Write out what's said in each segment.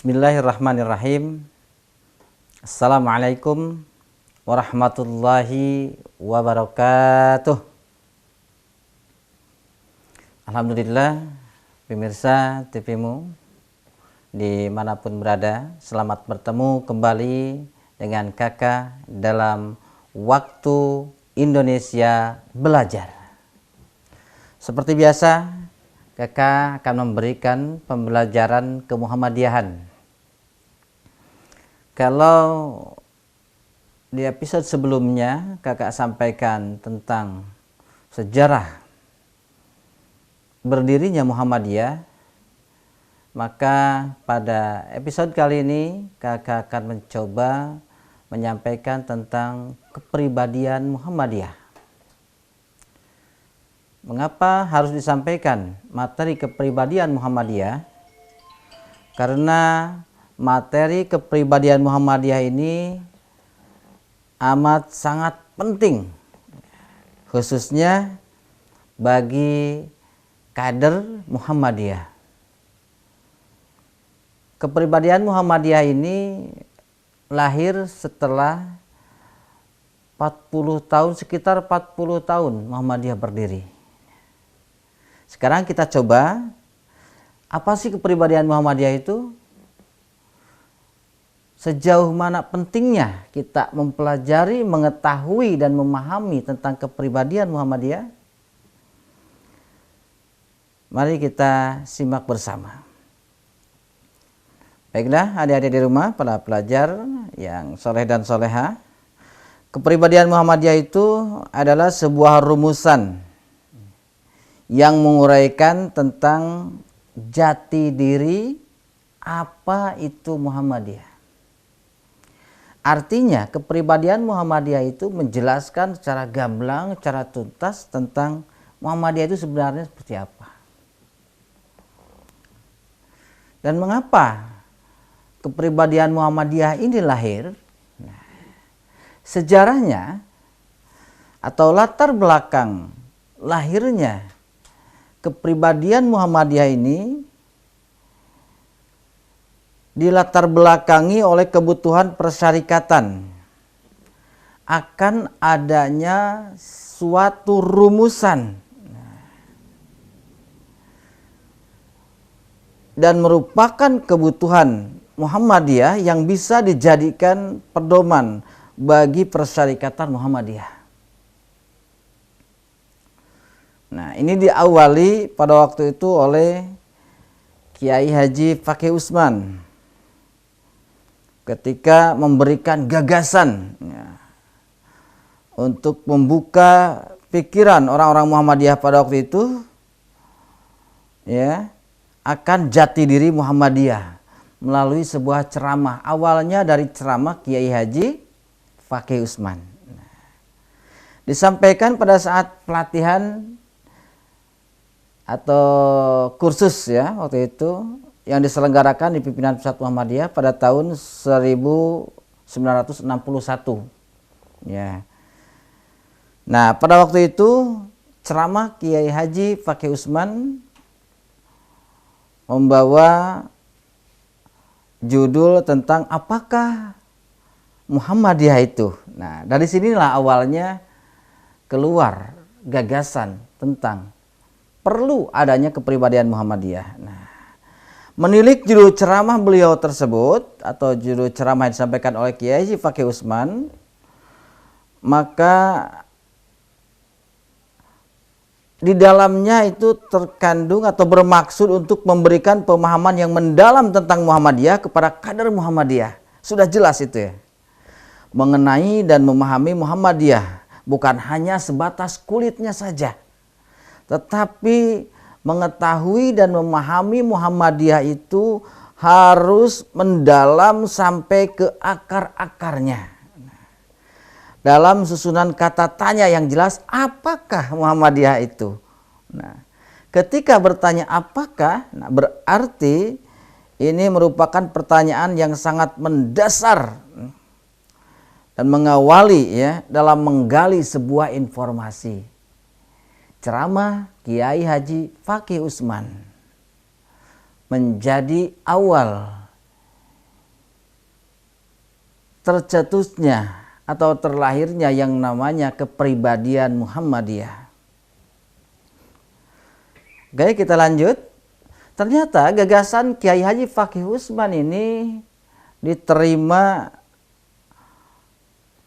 Bismillahirrahmanirrahim. Assalamualaikum warahmatullahi wabarakatuh. Alhamdulillah, pemirsa TV-mu dimanapun berada, selamat bertemu kembali dengan kakak dalam Waktu Indonesia Belajar. Seperti biasa, kakak akan memberikan pembelajaran kemuhammadiyahan. Kalau di episode sebelumnya kakak sampaikan tentang sejarah berdirinya Muhammadiyah, maka pada episode kali ini kakak akan mencoba menyampaikan tentang kepribadian Muhammadiyah. Mengapa harus disampaikan materi kepribadian Muhammadiyah? Karena materi kepribadian Muhammadiyah ini amat sangat penting, khususnya bagi kader Muhammadiyah. Kepribadian Muhammadiyah ini lahir setelah 40 tahun, sekitar 40 tahun Muhammadiyah berdiri. Sekarang kita coba, apa sih kepribadian Muhammadiyah itu? Sejauh mana pentingnya kita mempelajari, mengetahui, dan memahami tentang kepribadian Muhammadiyah? Mari kita simak bersama. Baiklah, adik-adik di rumah, para pelajar yang soleh dan soleha, kepribadian Muhammadiyah itu adalah sebuah rumusan yang menguraikan tentang jati diri apa itu Muhammadiyah. Artinya kepribadian Muhammadiyah itu menjelaskan secara gamblang, secara tuntas tentang Muhammadiyah itu sebenarnya seperti apa. Dan mengapa kepribadian Muhammadiyah ini lahir? Nah, sejarahnya atau latar belakang lahirnya kepribadian Muhammadiyah ini dilatar belakangi oleh kebutuhan persyarikatan akan adanya suatu rumusan dan merupakan kebutuhan Muhammadiyah yang bisa dijadikan pedoman bagi persyarikatan Muhammadiyah. Nah, ini diawali pada waktu itu oleh Kiai Haji Fakih Usman ketika memberikan gagasan untuk membuka pikiran orang-orang Muhammadiyah pada waktu itu akan jati diri Muhammadiyah melalui sebuah ceramah. Awalnya dari ceramah Kiai Haji Fakih Usman. Disampaikan pada saat pelatihan atau kursus waktu itu yang diselenggarakan di pimpinan Pusat Muhammadiyah pada tahun 1961. Nah, pada waktu itu ceramah Kiai Haji Fakih Usman membawa judul tentang apakah Muhammadiyah itu. Nah, dari sinilah awalnya keluar gagasan tentang perlu adanya kepribadian Muhammadiyah. Nah, menilik judul ceramah beliau tersebut atau judul ceramah yang disampaikan oleh Kiai Haji Fakih Usman, maka di dalamnya itu terkandung atau bermaksud untuk memberikan pemahaman yang mendalam tentang Muhammadiyah kepada kader Muhammadiyah. Sudah jelas itu mengenai dan memahami Muhammadiyah bukan hanya sebatas kulitnya saja, tetapi mengetahui dan memahami Muhammadiyah itu harus mendalam sampai ke akar-akarnya. Dalam susunan kata tanya yang jelas, apakah Muhammadiyah itu? Nah, ketika bertanya apakah, berarti ini merupakan pertanyaan yang sangat mendasar dan mengawali dalam menggali sebuah informasi. Ceramah Kiai Haji Fakih Usman menjadi awal tercetusnya atau terlahirnya yang namanya kepribadian Muhammadiyah. Oke, kita lanjut. Ternyata gagasan Kiai Haji Fakih Usman ini diterima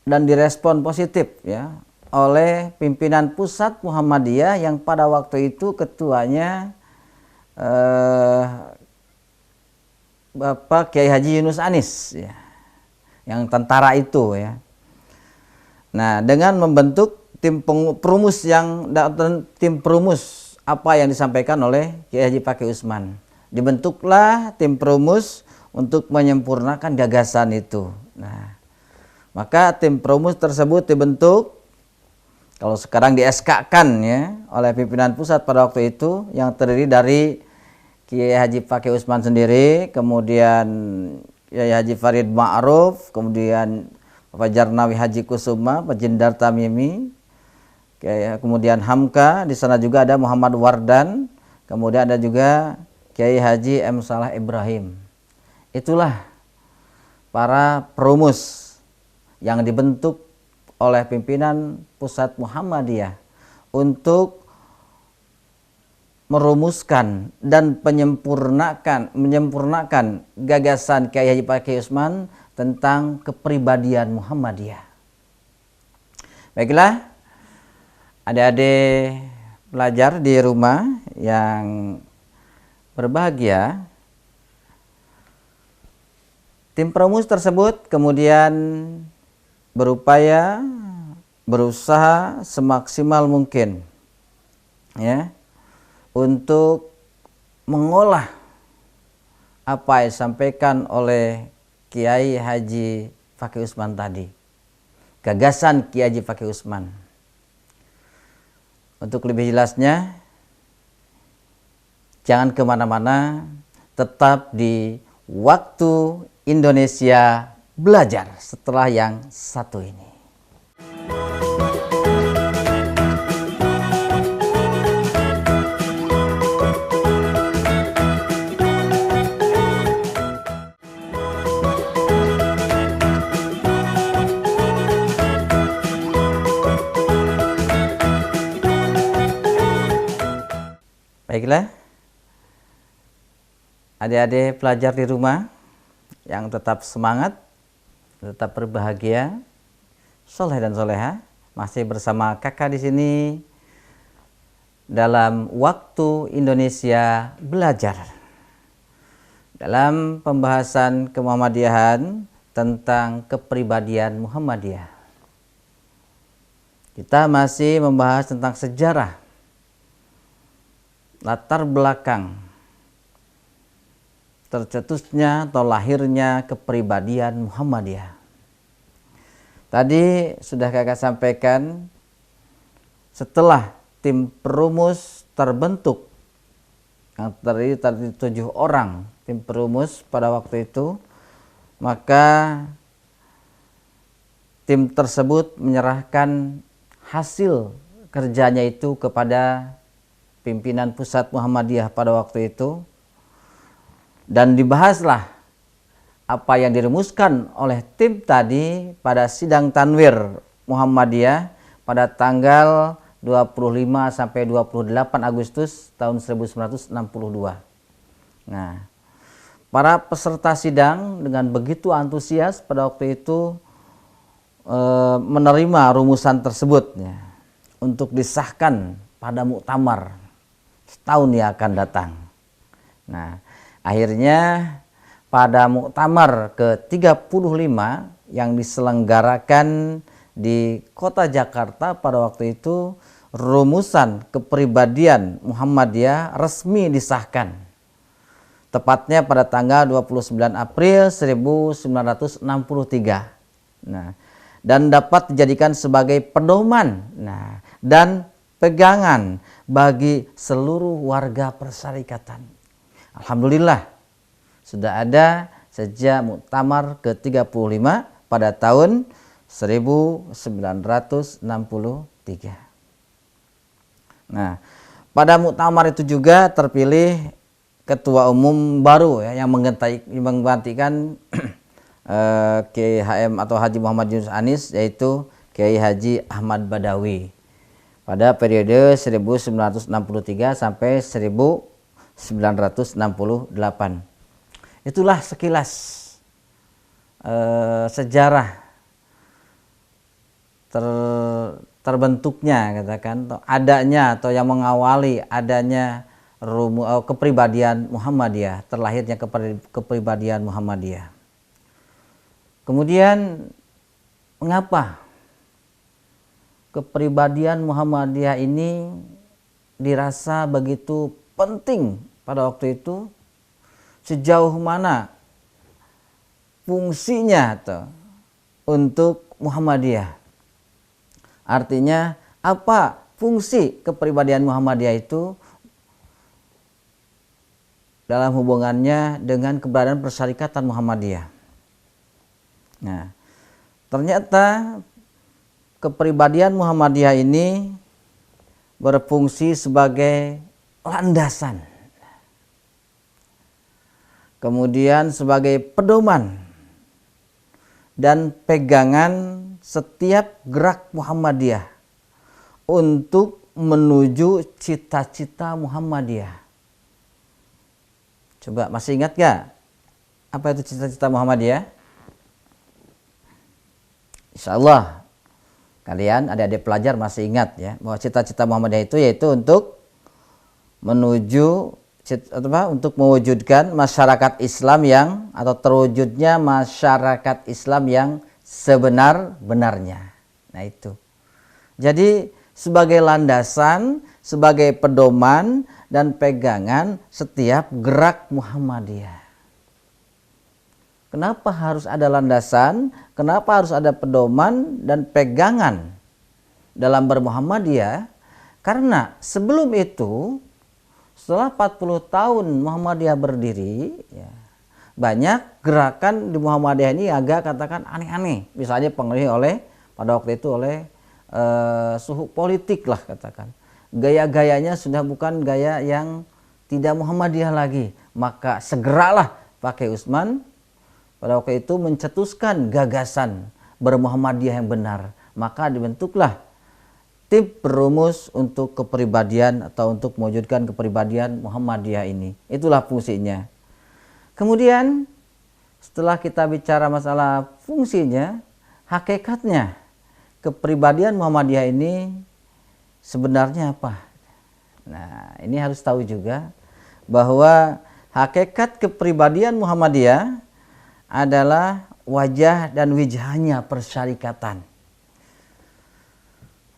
dan direspon positif ya oleh pimpinan pusat Muhammadiyah yang pada waktu itu ketuanya Bapak Kiai Haji Yunus Anis ya, yang tentara itu ya. Nah, dengan membentuk tim perumus apa yang disampaikan oleh Kiai Haji Fakih Usman, dibentuklah tim perumus untuk menyempurnakan gagasan itu. Nah, maka tim perumus tersebut dibentuk, kalau sekarang di SK-kan ya oleh pimpinan pusat pada waktu itu, yang terdiri dari Kiai Haji Fakih Usman sendiri, kemudian Kiai Haji Farid Ma'ruf, kemudian Bapak Jarnawi Haji Kusuma, Pak Jindar Tamimi, kemudian Hamka, di sana juga ada Muhammad Wardan, kemudian ada juga Kiai Haji M. Salah Ibrahim. Itulah para perumus yang dibentuk oleh pimpinan pusat Muhammadiyah untuk merumuskan dan menyempurnakan gagasan Kiai Haji Fakih Usman tentang kepribadian Muhammadiyah. Baiklah, adik-adik pelajar di rumah yang berbahagia, tim perumus tersebut kemudian berusaha semaksimal mungkin ya untuk mengolah apa yang disampaikan oleh Kiai Haji Fakih Usman tadi, gagasan Kiai Haji Fakih Usman. Untuk lebih jelasnya, jangan kemana-mana, tetap di Waktu Indonesia Belajar setelah yang satu ini. Baiklah, adik-adik pelajar di rumah yang tetap semangat, tetap berbahagia, soleh dan soleha, masih bersama kakak di sini dalam Waktu Indonesia Belajar. Dalam pembahasan kemuhammadiyahan tentang kepribadian Muhammadiyah. Kita masih membahas tentang sejarah, latar belakang tercetusnya atau lahirnya kepribadian Muhammadiyah. Tadi sudah kakak sampaikan, setelah tim perumus terbentuk, yang terdiri dari 7 orang tim perumus pada waktu itu, maka tim tersebut menyerahkan hasil kerjanya itu kepada pimpinan pusat Muhammadiyah pada waktu itu, dan dibahaslah apa yang dirumuskan oleh tim tadi pada sidang tanwir Muhammadiyah pada tanggal 25 sampai 28 Agustus tahun 1962. Nah, para peserta sidang dengan begitu antusias pada waktu itu menerima rumusan tersebut ya, untuk disahkan pada muktamar setahun yang akan datang. Nah, akhirnya pada muktamar ke-35 yang diselenggarakan di kota Jakarta pada waktu itu, rumusan kepribadian Muhammadiyah resmi disahkan. Tepatnya pada tanggal 29 April 1963. Nah, dan dapat dijadikan sebagai pedoman dan pegangan bagi seluruh warga persyarikatan. Alhamdulillah sudah ada sejak muktamar ke-35 pada tahun 1963. Nah, pada muktamar itu juga terpilih ketua umum baru ya, yang menggantikan Kiai HM atau Haji Muhammad Yunus Anis, yaitu Kiai Haji Ahmad Badawi pada periode 1963 sampai 1968. Itulah sekilas sejarah terbentuknya, katakan, atau adanya atau yang mengawali adanya kepribadian Muhammadiyah, terlahirnya kepribadian Muhammadiyah. Kemudian mengapa kepribadian Muhammadiyah ini dirasa begitu penting pada waktu itu? Sejauh mana fungsinya untuk Muhammadiyah? Artinya apa fungsi kepribadian Muhammadiyah itu dalam hubungannya dengan keberadaan Persyarikatan Muhammadiyah? Nah, ternyata kepribadian Muhammadiyah ini berfungsi sebagai landasan, kemudian sebagai pedoman dan pegangan setiap gerak Muhammadiyah untuk menuju cita-cita Muhammadiyah. Coba masih ingat gak apa itu cita-cita Muhammadiyah? Insya Allah kalian adik-adik pelajar masih ingat ya, bahwa cita-cita Muhammadiyah itu yaitu untuk menuju untuk mewujudkan masyarakat Islam yang, atau terwujudnya masyarakat Islam yang sebenar-benarnya. Nah itu. Jadi sebagai landasan, sebagai pedoman dan pegangan setiap gerak Muhammadiyah. Kenapa harus ada landasan? Kenapa harus ada pedoman dan pegangan dalam bermuhammadiyah? Karena sebelum itu, setelah 40 tahun Muhammadiyah berdiri, ya, banyak gerakan di Muhammadiyah ini agak katakan aneh-aneh. Misalnya pengaruhi pada waktu itu oleh suhu politik lah, katakan. Gaya-gayanya sudah bukan gaya yang tidak Muhammadiyah lagi. Maka segeralah pakai Utsman pada waktu itu mencetuskan gagasan bermuhammadiyah yang benar. Maka dibentuklah tim perumus untuk kepribadian atau untuk mewujudkan kepribadian Muhammadiyah ini. Itulah fungsinya. Kemudian setelah kita bicara masalah fungsinya, hakikatnya kepribadian Muhammadiyah ini sebenarnya apa? Nah, ini harus tahu juga bahwa hakikat kepribadian Muhammadiyah adalah wajah dan wijahnya persyarikatan.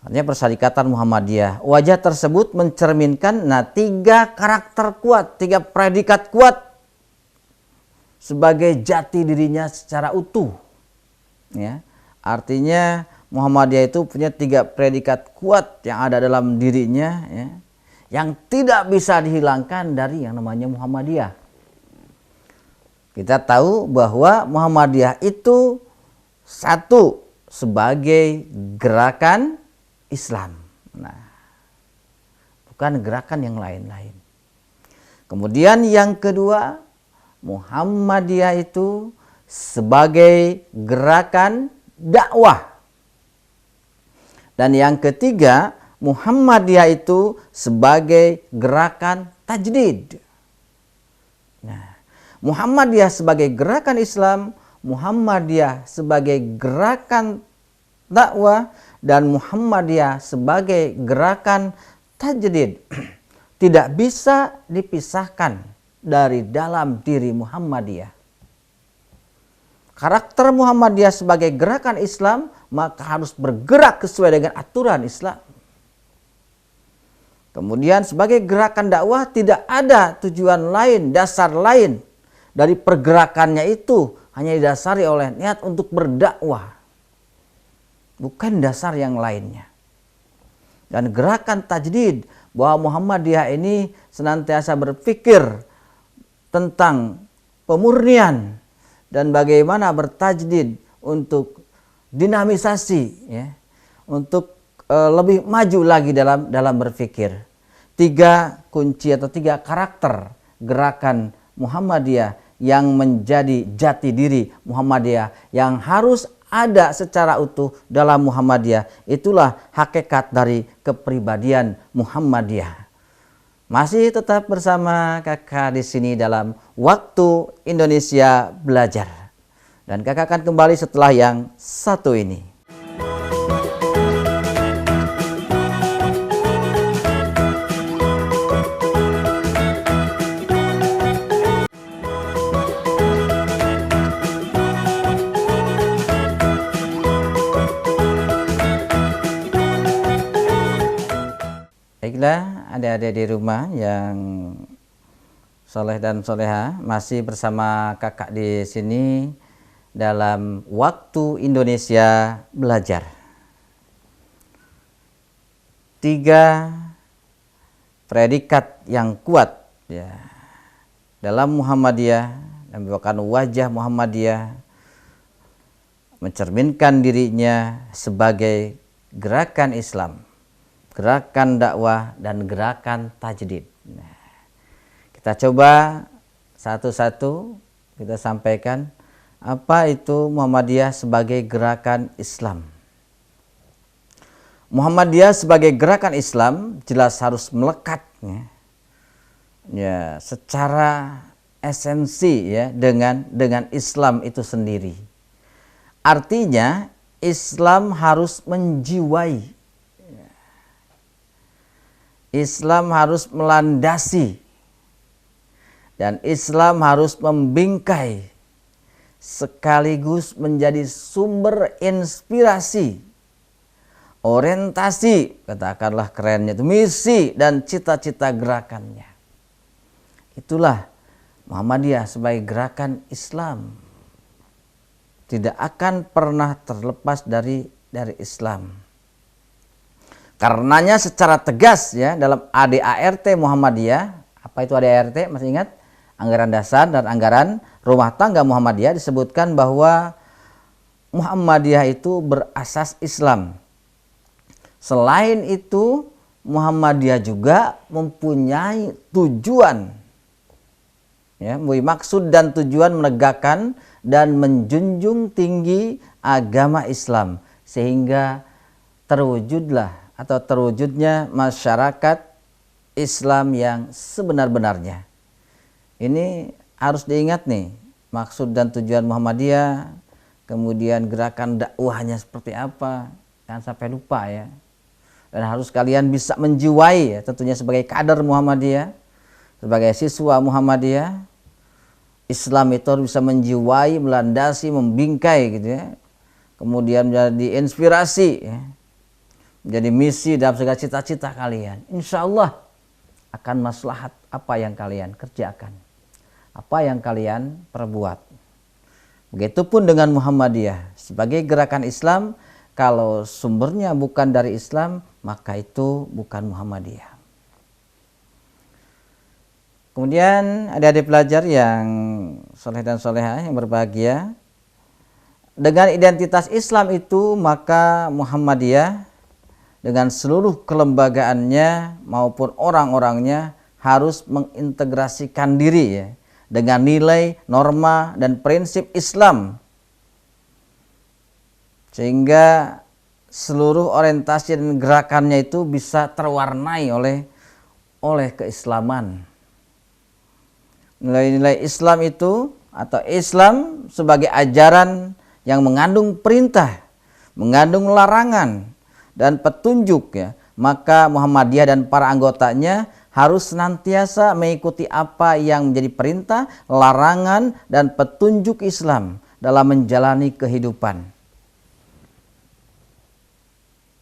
Artinya persyarikatan Muhammadiyah. Wajah tersebut mencerminkan 3 karakter kuat, 3 predikat kuat sebagai jati dirinya secara utuh. Ya, artinya Muhammadiyah itu punya 3 predikat kuat yang ada dalam dirinya, ya, yang tidak bisa dihilangkan dari yang namanya Muhammadiyah. Kita tahu bahwa Muhammadiyah itu satu sebagai gerakan Islam. Nah, bukan gerakan yang lain-lain. Kemudian yang kedua, Muhammadiyah itu sebagai gerakan dakwah. Dan yang ketiga, Muhammadiyah itu sebagai gerakan tajdid. Nah, Muhammadiyah sebagai gerakan Islam, Muhammadiyah sebagai gerakan dakwah, dan Muhammadiyah sebagai gerakan tajdid tidak bisa dipisahkan dari dalam diri Muhammadiyah. Karakter Muhammadiyah sebagai gerakan Islam maka harus bergerak sesuai dengan aturan Islam. Kemudian sebagai gerakan dakwah tidak ada tujuan lain, dasar lain dari pergerakannya itu hanya didasari oleh niat untuk berdakwah. Bukan dasar yang lainnya. Dan gerakan tajdid, bahwa Muhammadiyah ini senantiasa berpikir tentang pemurnian dan bagaimana bertajdid untuk dinamisasi, ya, untuk lebih maju lagi dalam berpikir. 3 kunci atau 3 karakter gerakan Muhammadiyah yang menjadi jati diri Muhammadiyah, yang harus ada secara utuh dalam Muhammadiyah. Itulah hakikat dari kepribadian Muhammadiyah. Masih tetap bersama kakak di sini dalam Waktu Indonesia Belajar. Dan kakak akan kembali setelah yang satu ini. Baiklah, adik-adik di rumah yang soleh dan soleha, masih bersama kakak di sini dalam Waktu Indonesia Belajar. 3 predikat yang kuat ya dalam Muhammadiyah, yang merupakan wajah Muhammadiyah, mencerminkan dirinya sebagai gerakan Islam, gerakan dakwah, dan gerakan tajdid. Nah, kita coba satu-satu kita sampaikan apa itu Muhammadiyah sebagai gerakan Islam. Muhammadiyah sebagai gerakan Islam jelas harus melekat ya secara esensi ya dengan Islam itu sendiri. Artinya Islam harus menjiwai, Islam harus melandasi, dan Islam harus membingkai sekaligus menjadi sumber inspirasi, orientasi, katakanlah kerennya itu, misi dan cita-cita gerakannya. Itulah Muhammadiyah sebagai gerakan Islam. Tidak akan pernah terlepas dari Islam. Karenanya secara tegas ya dalam ADART Muhammadiyah, apa itu ADART? Masih ingat? Anggaran dasar dan anggaran rumah tangga Muhammadiyah disebutkan bahwa Muhammadiyah itu berasas Islam. Selain itu Muhammadiyah juga mempunyai tujuan, ya, maksud dan tujuan menegakkan dan menjunjung tinggi agama Islam sehingga terwujudnya masyarakat Islam yang sebenar-benarnya. Ini harus diingat nih, maksud dan tujuan Muhammadiyah, kemudian gerakan dakwahnya seperti apa, jangan sampai lupa ya. Dan harus kalian bisa menjiwai ya, tentunya sebagai kader Muhammadiyah, sebagai siswa Muhammadiyah, Islam itu harus bisa menjiwai, melandasi, membingkai gitu ya. Kemudian menjadi inspirasi ya, menjadi misi dalam segala cita-cita kalian. Insya Allah akan maslahat apa yang kalian kerjakan, apa yang kalian perbuat. Begitupun dengan Muhammadiyah sebagai gerakan Islam, kalau sumbernya bukan dari Islam, maka itu bukan Muhammadiyah. Kemudian adik-adik pelajar yang soleh dan soleha yang berbahagia, dengan identitas Islam itu maka Muhammadiyah dengan seluruh kelembagaannya maupun orang-orangnya harus mengintegrasikan diri ya, dengan nilai, norma, dan prinsip Islam, sehingga seluruh orientasi dan gerakannya itu bisa terwarnai oleh keislaman. Nilai-nilai Islam itu atau Islam sebagai ajaran yang mengandung perintah, mengandung larangan dan petunjuk ya, maka Muhammadiyah dan para anggotanya harus senantiasa mengikuti apa yang menjadi perintah, larangan, dan petunjuk Islam dalam menjalani kehidupan.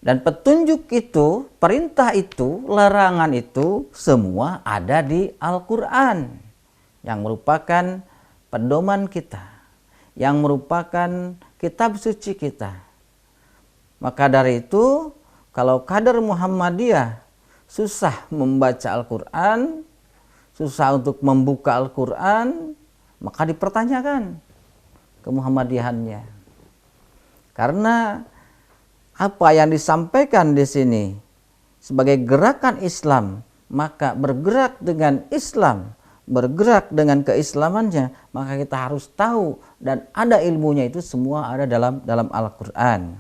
Dan petunjuk itu, perintah itu, larangan itu semua ada di Al-Quran yang merupakan pedoman kita, yang merupakan kitab suci kita. Maka dari itu, kalau kader Muhammadiyah susah membaca Al-Quran, susah untuk membuka Al-Quran, maka dipertanyakan kemuhammadiyahannya. Karena apa yang disampaikan di sini sebagai gerakan Islam, maka bergerak dengan Islam, bergerak dengan keislamannya, maka kita harus tahu dan ada ilmunya, itu semua ada dalam Al-Qur'an.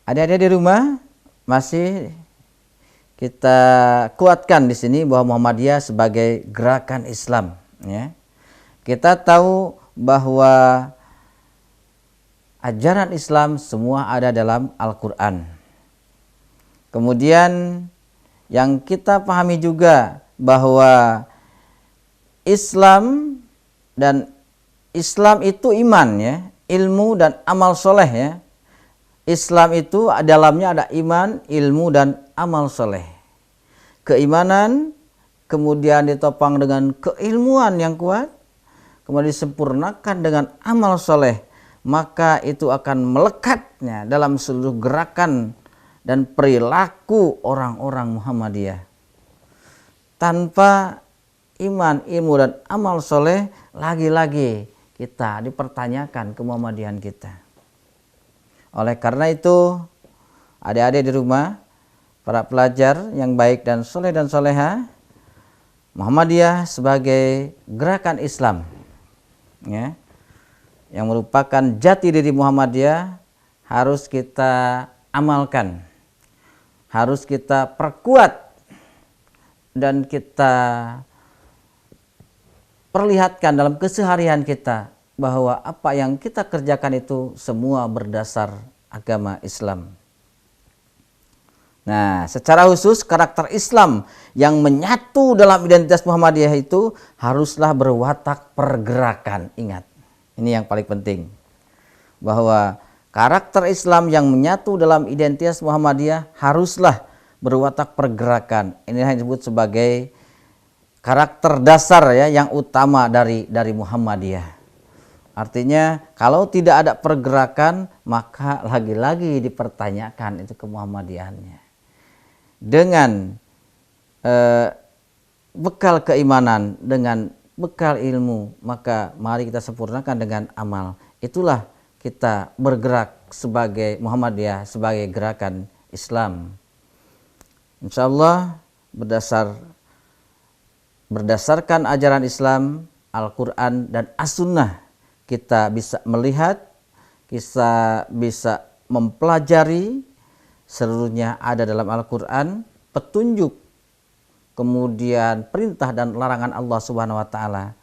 Adik-adik di rumah, masih kita kuatkan di sini bahwa Muhammadiyah sebagai gerakan Islam, ya. Kita tahu bahwa ajaran Islam semua ada dalam Al-Qur'an. Kemudian yang kita pahami juga bahwa Islam itu iman, ya, ilmu dan amal soleh, ya. Islam itu dalamnya ada iman, ilmu dan amal soleh. Keimanan kemudian ditopang dengan keilmuan yang kuat, kemudian disempurnakan dengan amal soleh, maka itu akan melekatnya dalam seluruh gerakan dan perilaku orang-orang Muhammadiyah. Tanpa iman, ilmu dan amal soleh, lagi-lagi kita dipertanyakan kemuhammadiyahan kita. Oleh karena itu, adik-adik di rumah, para pelajar yang baik dan soleh dan soleha, Muhammadiyah sebagai gerakan Islam, ya, yang merupakan jati diri Muhammadiyah, harus kita amalkan, harus kita perkuat, dan kita perlihatkan dalam keseharian kita bahwa apa yang kita kerjakan itu semua berdasar agama Islam. Nah, secara khusus karakter Islam yang menyatu dalam identitas Muhammadiyah itu haruslah berwatak pergerakan. Ingat, ini yang paling penting, bahwa karakter Islam yang menyatu dalam identitas Muhammadiyah haruslah berwatak pergerakan. Ini yang disebut sebagai karakter dasar, ya, yang utama dari Muhammadiyah. Artinya kalau tidak ada pergerakan, maka lagi-lagi dipertanyakan itu kemuhammadiyahannya. Dengan bekal keimanan, dengan bekal ilmu, maka mari kita sempurnakan dengan amal. Itulah kita bergerak sebagai Muhammadiyah, sebagai gerakan Islam. Insya Allah berdasarkan ajaran Islam, Al-Quran dan As-Sunnah, kita bisa melihat, kita bisa mempelajari, seluruhnya ada dalam Al-Quran, petunjuk, kemudian perintah dan larangan Allah Subhanahu wa Ta'ala.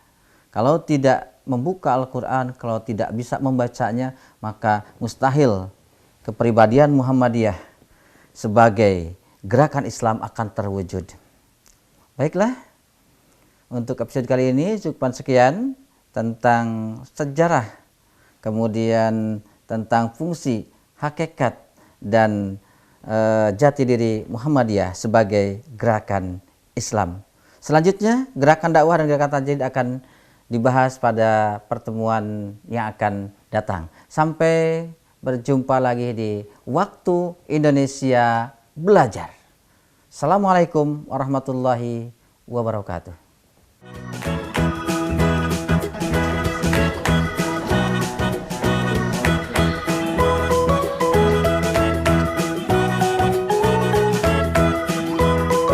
Kalau tidak membuka Al-Quran, kalau tidak bisa membacanya, maka mustahil kepribadian Muhammadiyah sebagai gerakan Islam akan terwujud. Baiklah, untuk episode kali ini cukup sekian tentang sejarah, kemudian tentang fungsi, hakikat, dan jati diri Muhammadiyah sebagai gerakan Islam. Selanjutnya, gerakan dakwah dan gerakan tajdid akan dibahas pada pertemuan yang akan datang. Sampai berjumpa lagi di Waktu Indonesia Belajar. Assalamualaikum warahmatullahi wabarakatuh.